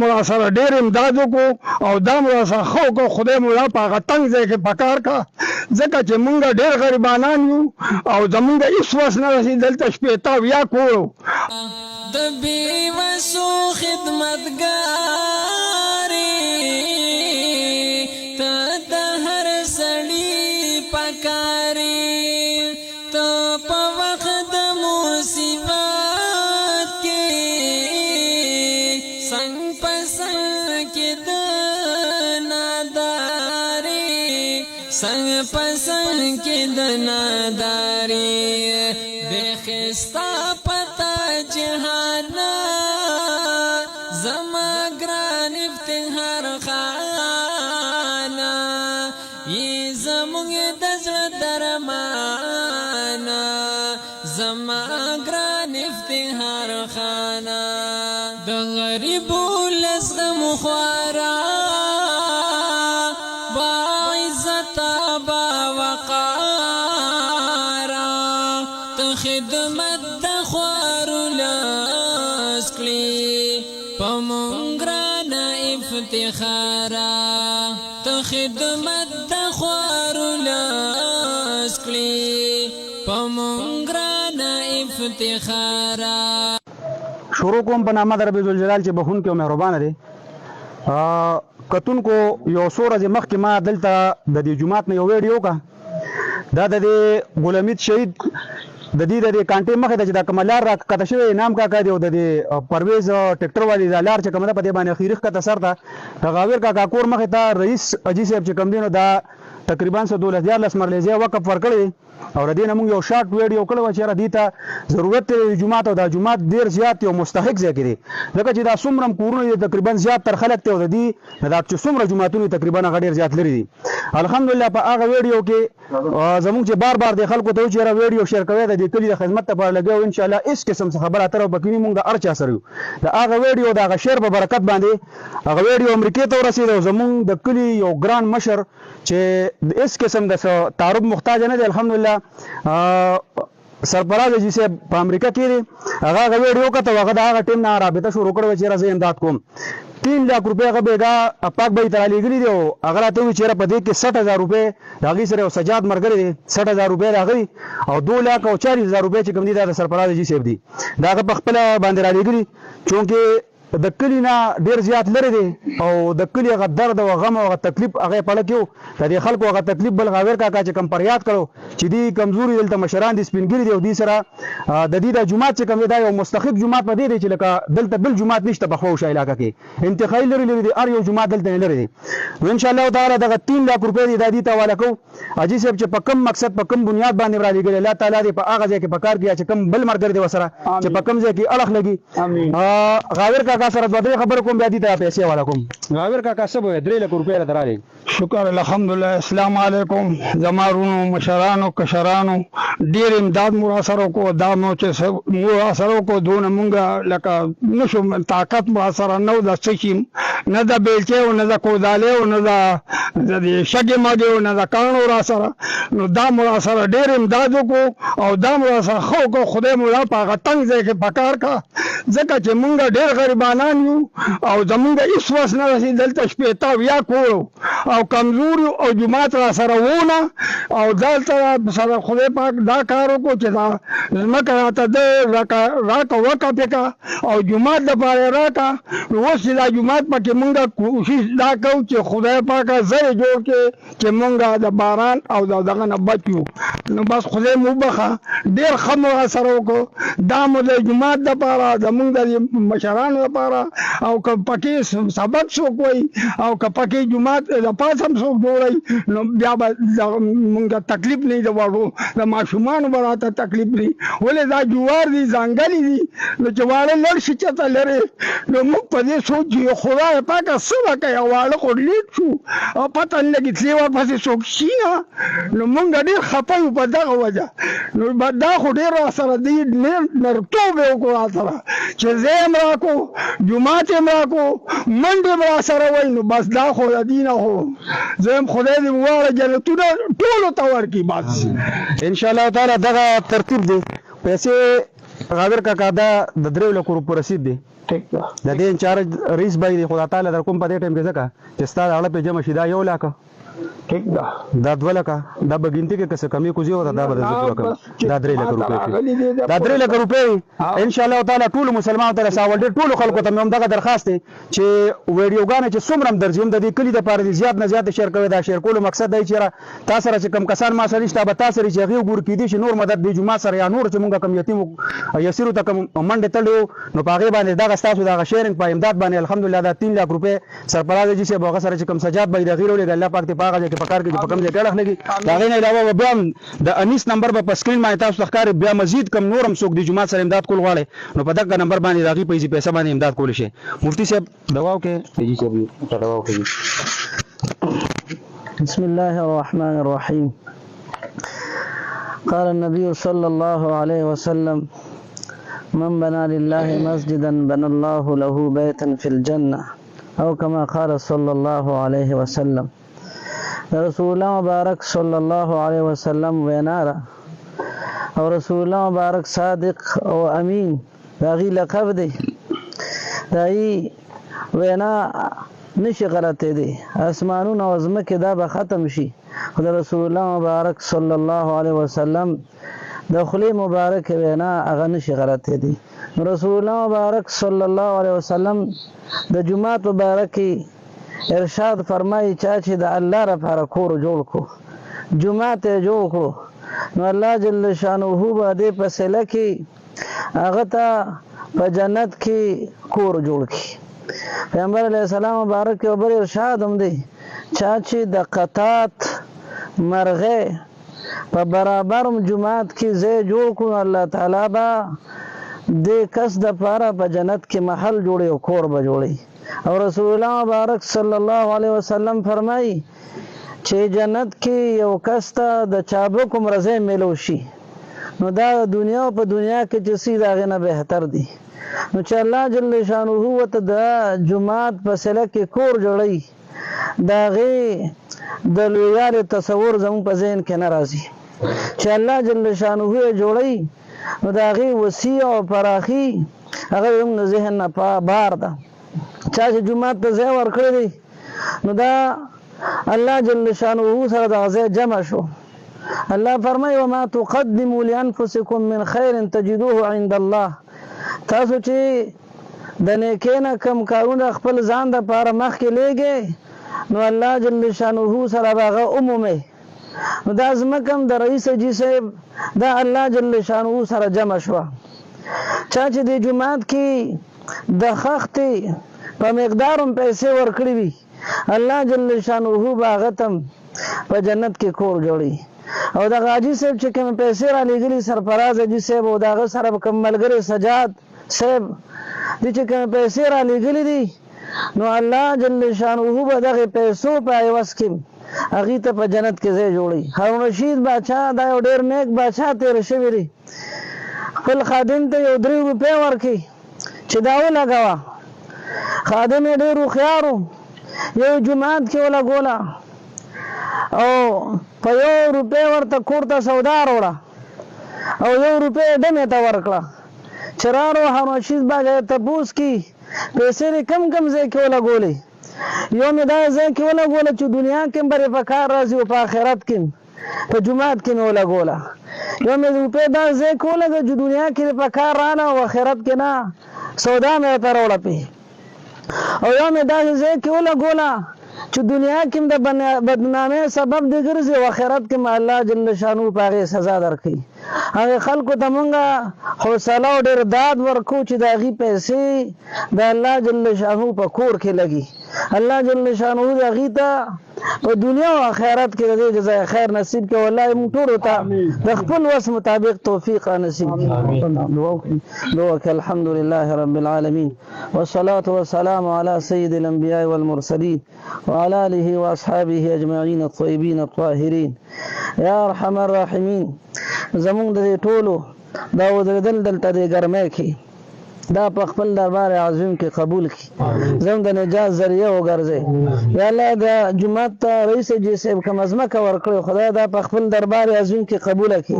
مو سره ډېر امداد وکړو او دا مو سره ښه وکړو. خدای مو په هغه تنګ ځای کې پکار کا، ځکه چې مونږ ډېر غریبانان یو او زمونږ هېڅ وس نه رسي دلته شپېته اویا کوړو د بېوسو خدمتګارې ته د هر سړي پکارې، ته په وخت د مصیبت کې څنګ په څنګ کې د نادارې، څنګ په څنګ کې د نادارې بېخسته پتا جهانا زما ګران افتخار خانا یې زمونږ د زړه درمانا، زما ګران افتخار خانا د غریبو لزغم خوارا با عزت با وقارا، ته خدمت د خوارو لاس کړي په مونږ ګرانه افتخارا، ته خدمت د خوارو لاس کړي په مونږ ګرانه افتخارا. شروع کوم په نامه د رب ذوالجلال چې بخون کې او مهربانه دی. کتونکو یو څو ورځې مخکې ما دلته د دې جومات نه یو ویډیو کا، دا د غلام حمید شهید د دې د کانټې مخې ته چې دا کومه لار راکښته شوې انعام کاکا دی او د پرویز ټریکټر والي دا لار چې کومه ده په دې باندې اخري ښکته سر ته د غاویر کاکا کور مخې ته رئیس اجي صاحب چې کوم دی نو دا تقریبا 12 مرلې ځای وقف ورکړی او ردی نه موږ یو شارټ ویډیو کړو چې را دي ته ضرورت دی جمعه ته دا جمعه ډیر زیات یو مستحق ځای کې دی، ځکه چې دا څومره کورونه تقریبا زیات تر خلک ته ودی دا چې څومره جمعهونه تقریبا هغه ډیر زیات لري دي. الحمدلله په هغه ویډیو کې زموږ چې بار بار د خلکو ته چې را ویډیو شیر کوي د دې کلی د خدمت لپاره لګو ان شاء الله هیڅ قسم څه خبره اتر وبکینی موږ د ارچا سره دا هغه ویډیو دا هغه شیر په برکت باندې هغه ویډیو امریکا ته ورسېد او زموږ د کلی یو ګران مشر چې هیڅ قسم د تعارف محتاج نه دی الحمدلله سرفراز جی صاحب په امریکا کې دی، هغه ویډیو کته هغه د هغه ټیم نه رابطه شروع کړو چې راځي امداد کوم 3 लाख रुपए هغه بیګا پاک بای تعالی لګلی دی او هغه راته وی چیرې په دې کې 60000 روپے راغی سره او سجاد مرګری دی 60000 روپے راغی او 2 लाख او 40000 روپے چې کوم دي د سرفراز جی صاحب دی دا هغه په خپل باندې را لګلی چونکه د کلی نه ډیر زیات لري دی او د کلی هغه درد او غم او تکلیف هغه پړه کېو د دې خلکو هغه تکلیف بل غاویر کاکا چې کم پریاد کړو چې دی کمزوري دلته مشران دي سپینګری دی او دی سره د دې د جمعات چې کوم دی یو مستحق جمعات په دې دی چې لکه دلته بل جمعات نشته په خوش علاقه کې انتخابي لري دی ار یو جمعات دلته لري دی ان شاء الله تعالی دغه 3 लाख روپے دی د دې حواله کو اجي صاحب چې په کم مقصد په کم بنیاد باندې را لګل الله تعالی دې په هغه ځای کې پکار کیا چې کم بل مرګ دی وسره چې په کم ځای کې اړه لګي امين غاویر کاکا سره دوه خبر کوم بیا دي ته پیسې والا کوم غاویر کاکا سب 3 लाख روپے درالي شکر الحمدلله. السلام علیکم زمارونو مشرانو کشرانو ډیر امداد مراسرو کو دا مو چې مراسرو کو دون مونږه لکه نشو طاقت مراسره نو د سکیم نه د بیلچه او نه د کوداله او نه د شګه ماګه او نه د کانو راسره نو دا مراسره ډیر امداد کو او دا مراسره خو کو خدای مولا په غتنګ ځای کې پکار کا ځکه چې مونږ ډیر غریبانان یو او زمونږ هیڅ وس نه رسي دلته شپېته اویا کوړو او کمزور او جماعت را سره وونه او دلته سره خدای پاک دا کار وکړو چې دا ځمکه راته د راکه وکه پکه او جماعت لپاره راکه اوس دا جماعت پکې مونږ کوشش دا کوو چې خدای پاک ځای جوړ کړي چې مونږ د باران او دغه نه بچو نو بس خدای مو بخه ډیر خمو سره وکړو دا مو د جماعت لپاره زمونږ د مشرانو لپاره او که پکې سبق څوک وایي او که پکې جماعت د پاس هم څوک جوړوي نو بیا به مونږ تکلیف نه دی وړو د ماشومانو به راته تکلیف دی ولې دا جوار دي ځانګلي دي نو چې واړه لړ شي چېرته لرې نو موږ په دې سوچ چې خدای پاکه څه وکړي او واړه خو لیټ شو او پته نه لګي تلې ورپسې څوک شي نه نو مونږ ډېر خفه یو په دغه وجه نو دا خو ډېر راسره دی نرتوب یې وکړو راسره چې زه یې م راکړو جومات یې م راکړو منډې م راسره وایي نو بس دا خو د دي نه خو زه یم خدای دې واړه جنتونه ټولو ته ورکړي بس ان شاء الله تعالی دغه ترتیب دی پیسې غاویر کاکا دا د 3 लाख روپے رسید دی ټیک ده د دې انچارج رئیس بای دی خدای تعالی در کوم په دې ټیم کې ځکه چې ستاسو اړه په جمع شي دا 1 لک ټیک ده دا 2 لک دا بګینتی کې څه کمی کوزي او دا به زه پوره کوم دا 3 لک روپے دا 3 لک روپے ان شاء الله تعالی ټول مسلمانانو ته رساول ټول خلکو ته هم دغه درخواست دی چې ویډیوګانې چې څومره درځي هم د دې کلی د پاره دي زیات نه زیات شیر کوي دا شیر کولو مقصد دی چې تاسو سره چې کم کسان ما سره نشته به تاسو سره چې غو ګور کیدي چې نور مدد دی جمعه سره یا نور چې مونږه کم یتیم یسیرو ته کم منډه تړو نو پاغه باندې دغه تاسو دغه شیرینګ په امداد باندې الحمدلله دا 3 لک روپے سرپرایز جی سے بوغه سره چې کم سجاد بای د غیرو له الله پاک ته پاغه کې پکار کې په کم ځای کې لګي دا غینه علاوه بیا د انیس نمبر په سکرین باندې تاسو ښکار بیا مزید کم نورم څوک دی جمعه سره امداد کول غواړي نو په دغه نمبر باندې راغي پیسې باندې امداد کول شي مفتی صاحب دواو کې جی صاحب دواو کې بسم الله الرحمن الرحيم قال النبي صلى الله عليه وسلم من بنى لله مسجدا بنى الله له بيتا في الجنة أو كما قال صلى الله عليه وسلم رسول الله مبارک صلی الله علیه وسلم وینارا او رسول الله مبارک صادق او امین داغي لقب دی دای وینا نشي غلطه دی اسمانون او زمکه دا به ختم شي خدای رسول الله مبارک صلی الله علیه وسلم د خلی مبارک وینا هغه نشي غلطه دی رسول الله مبارک صلی الله علیه وسلم د جمعه مبارکي ارشاد فرمایي چې د الله لپاره کور جوړ کو جمعه ته جوړ کو نو الله جل شانه به دې فیصله کې هغه ته په جنت کې کور جوړ کی پیغمبر علیه السلام مبارک او بر ارشاد هم دی چې د قطات مرغه په برابر جمعات کې زه جوړ کو الله تعالی با دې کس د لپاره په جنت کې محل جوړي او کور به جوړي او رسول الله مبارک صلی الله علیه وسلم فرمایي چې جنت کې یو کس ته د چابک مرزه ملو شي نو دا دنیا په دنیا کې چې سیده غنه بهتر دي نو چې الله جل شانه وت د جمعات په سله کې کور جوړي دا غي د لویار تصور زمو په ذهن کې ناراضي چې الله جل شانه جوړي نو دا غي وسیع او فراخي هغه هم ذهن نه بار ده چا چې جمعه ته ځای ورکړی دی نو دا الله جل شانه سره د ځای جمع شو الله فرمایي وما تقدموا لانفسكم من خير تجدوه عند الله تاسو چې د نیکینه کم کارونه خپل ځان د پاره مخ کې لګي نو الله جل شانه سره هغه عمومي نو دا زمکم د رئیس جی صاحب دا الله جل شانه سره جمع شو چا چې د جمعات کې د خختي په مقدارم پیسې ورکړي وي الله جل شانه باغتم په جنت کې کور جوړي او د غاجی صاحب چې کوم پیسې را لګلي سرفراز جی صاحب او داغه سره کوم ملګری سجاد صاحب دي چې کوم پیسې را لګلي دي نو الله جل شانه به دغه پیسو په ایواز کې هغه ته په جنت کې ځای جوړي هارون رشید بادشاہ دا یو ډیر نیک بادشاہ تیر شوی دی خپل خادم ته یو 3 روپے ورکي چې دا ولګوا خادم ډیرو خيارو یو جمعات کې ولا ګولا او په 1 روپے ورته کوړه سودا وروړه او 1 روپے دمه تا ورکړه چرارو هنوشیز باغه تبوس کی پیسې کم ځای کې ولا ګولې یو مې دا ځای کې ولا ګوله چې دنیا کې بره پکار راځي او په آخرت کې په جمعات کې ولا ګوله یو مې روپے دا ځای کې ولا چې دنیا کې پکار رانه او آخرت کې نه سودا مې تر وړه پی او یو مې دا ځای کې ولا ګوله چې دنیا کې د بدنامۍ سبب د ګرځي او آخرت کې الله جل شانو پاره سزا درکړي هغه خلکو ته مونږه حوصله او ډېر داد ورکو چې د هغې پیسې د الله جل شانو په کور کې لګي الله جل شانو د هغې ته په دنیا او آخرت کې د دې جزای خیر نصیب کړي والله موږ ټولو ته د خپل وس مطابق توفیق نصیب دعا وکړه الحمدلله رب العالمین والصلاة والسلام على سيد الأنبياء والمرسلين وعلى آله وأصحابه أجمعين الطيبين الطاهرين يا أرحم الراحمين زمون د ټولو دا ودرېدل دلته د ګرمۍ کې دا په خپل دربار عظیم کې قبول کړي، زم د نجات ذریعہ وګرځي. یا الله د جماعت ته رئیس جی صاحب کوم ازمکه ورکړي، خدای دا په خپل دربار عظیم کې قبول کړي.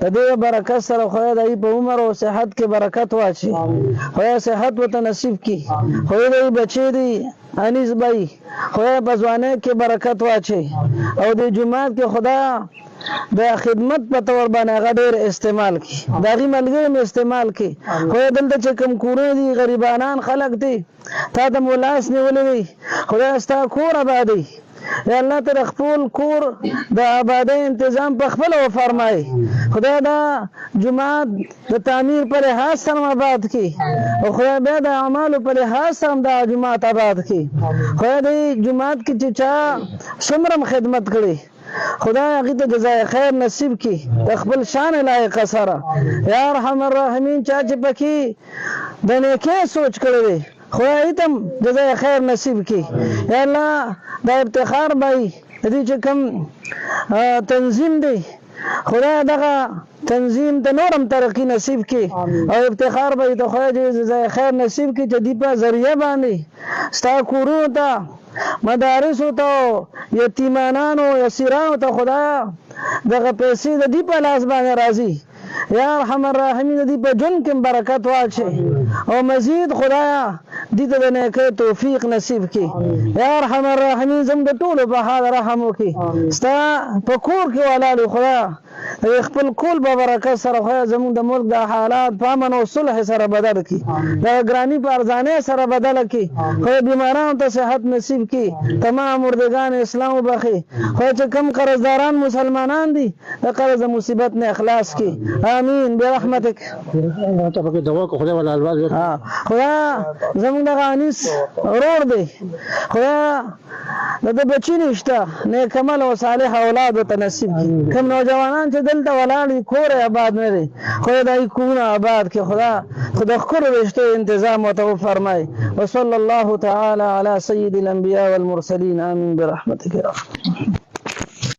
د دې برکت سره خدای د په عمر او صحت کې برکت واچي، خدای صحت وته نصیب کړي. خدای د بچی دی انیس بای خدای په ځوانۍ کې برکت واچي، او د جماعت کې خدای د خدمت په تور باندې هغه ډېر استعمال کړي، د هغې ملګري م استعمال کړي. خدای دلته چې کوم کورونه دي غریبانان خلک دي تا ته مو لاس نیولی دی، خدای ستا کور آبادوي. یا الله ته د خپل کور د آبادۍ انتظام په خپله وفرمایي. خدای دا جماعت د تعمیر په لحاظ سره آباد کړي، او خدای بیا د اعمالو په لحاظ سره هم دا جماعت آباد کړي. خدای دې جماعت کې چې چا څومره خدمت کړي، خدای هغې ته جزای خیر نصیب کړي د خپل شان لایقه سره. یا ارحم الراحمین چا چې پکې د نیکۍ سوچ کړی دی، خدای ته هم جزای خیر نصیب کړي. یا الله دا افتخار بای د دې چې کوم تنظیم دی، خدای دغه تنظیم ته نورم ترقی نصیب کړي، او افتخار بای ته خدای جزای خیر نصیب کړي چې دې په ذریعه باندې ستا کورونو ته مدارسو ته یتیمانانو یسیرانو ته خدای دغه پیسې د دې په لاس باندې راځي. یا ارحم الراحمین د دې په ژوند کې برکت واچي، او مزید خدایا دې ته د نیکۍ توفیق نصیب کړي. یا ارحم الراحمین زموږ د ټولو په حال رحم وکړي. ستا په کور کې ولاړ خدایا د خپل کول په برکت سره خدای زموږ د ملک د حالات په امن او صلح سره بدل کړي، د ګراني په ارزانۍ سره بدل کړي. خدای بیمارانو ته صحت نصیب کړي، تمام مردگان اسلام وبخي. خدای چې کم قرضداران مسلمانان دي د قرض مصیبت نه اخلاص کړي. آمین برحمتک. خدای زموږ دغه انیس ورور دی، خدای د بچی نشته، نیک عمل او صالح اولاد ورته نصیب کړي. کوم نوجوانان چې دلته ولاړ دي کور یې آباد نه دی، خدای د هغوی کورونه آباد کړي. خدای ښکلو رشتو انتظام ورته وفرمایي. وصلی الله تعالی علی سید الانبیاء والمرسلین. آمین برحمتک.